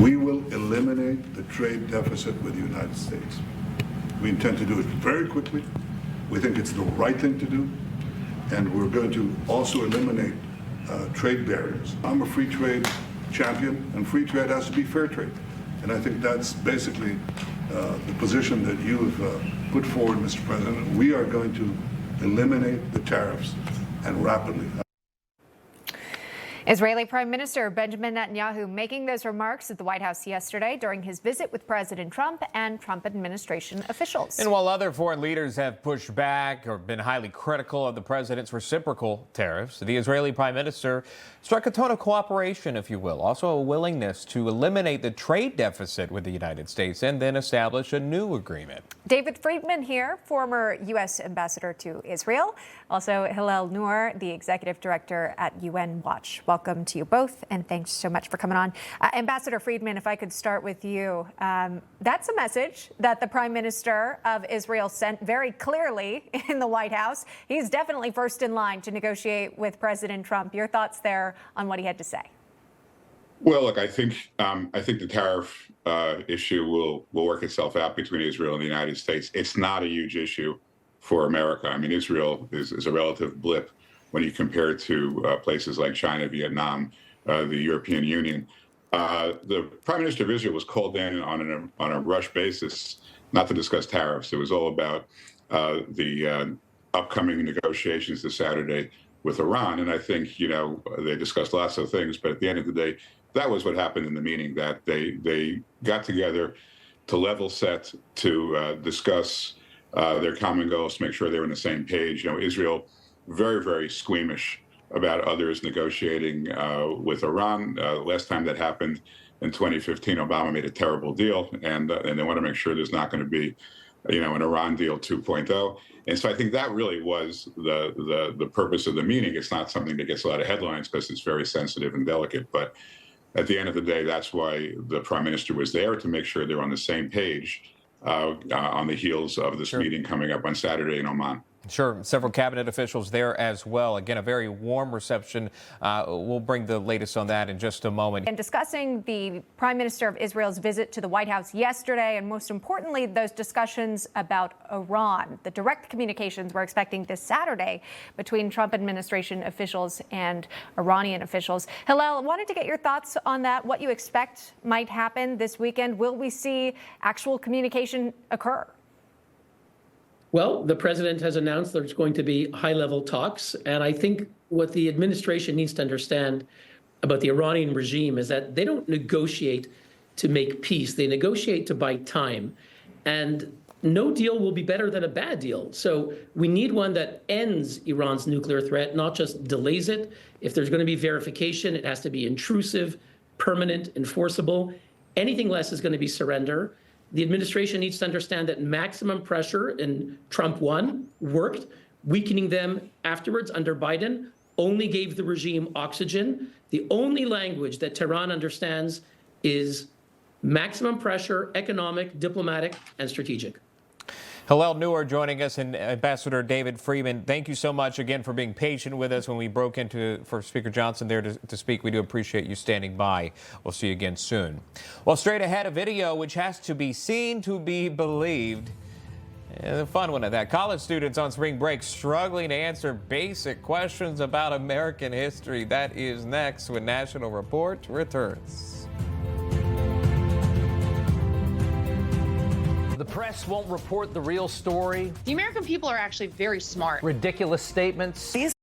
We will eliminate the trade deficit with the United States. We intend to do it very quickly. We think it's the right thing to do. And we're going to also eliminate trade barriers. I'm a free trade champion, and free trade has to be fair trade. And I think that's basically the position that you have put forward, Mr. President. We are going to eliminate the tariffs, and rapidly. Israeli Prime Minister Benjamin Netanyahu making those remarks at the White House yesterday during his visit with President Trump and Trump administration officials. And while other foreign leaders have pushed back or been highly critical of the president's reciprocal tariffs, the Israeli Prime Minister struck a tone of cooperation, if you will, also a willingness to eliminate the trade deficit with the United States and then establish a new agreement. David Friedman here, former U.S. ambassador to Israel. Also, Hillel Neuer, the executive director at UN Watch. Welcome to you both, and thanks so much for coming on. Ambassador Friedman, if I could start with you. That's a message that the Prime Minister of Israel sent very clearly in the White House. He's definitely first in line to negotiate with President Trump. Your thoughts there on what he had to say? Well, look, I think the tariff issue will work itself out between Israel and the United States. It's not a huge issue for America. I mean, Israel is a relative blip when you compare it to places like China, Vietnam, the European Union. The Prime Minister of Israel was called in on a rush basis, not to discuss tariffs. It was all about the upcoming negotiations this Saturday with Iran. And I think, they discussed lots of things, but at the end of the day, that was what happened in the meeting, that they got together to level set, to discuss their common goals, to make sure they were on the same page. Israel, very, very squeamish about others negotiating with Iran. Last time that happened in 2015, Obama made a terrible deal, and they want to make sure there's not going to be, an Iran deal 2.0. And so I think that really was the purpose of the meeting. It's not something that gets a lot of headlines because it's very sensitive and delicate. But at the end of the day, that's why the Prime Minister was there, to make sure they're on the same page on the heels of this meeting coming up on Saturday in Oman. Sure. Several cabinet officials there as well. Again, a very warm reception. We'll bring the latest on that in just a moment. And discussing the Prime Minister of Israel's visit to the White House yesterday, and most importantly, those discussions about Iran, the direct communications we're expecting this Saturday between Trump administration officials and Iranian officials. Hillel, I wanted to get your thoughts on that, what you expect might happen this weekend. Will we see actual communication occur? Well, the president has announced there's going to be high-level talks, and I think what the administration needs to understand about the Iranian regime is that they don't negotiate to make peace. They negotiate to buy time, and no deal will be better than a bad deal. So we need one that ends Iran's nuclear threat, not just delays it. If there's going to be verification, it has to be intrusive, permanent, enforceable. Anything less is going to be surrender. The administration needs to understand that maximum pressure in Trump 1 worked. Weakening them afterwards under Biden only gave the regime oxygen. The only language that Tehran understands is maximum pressure, economic, diplomatic, and strategic. Hillel Neuer joining us, and Ambassador David Friedman, thank you so much again for being patient with us when we broke into for Speaker Johnson there to speak. We do appreciate you standing by. We'll see you again soon. Well, straight ahead, a video which has to be seen to be believed. And a fun one at that. College students on spring break struggling to answer basic questions about American history. That is next when National Report returns. The press won't report the real story. The American people are actually very smart. Ridiculous statements. These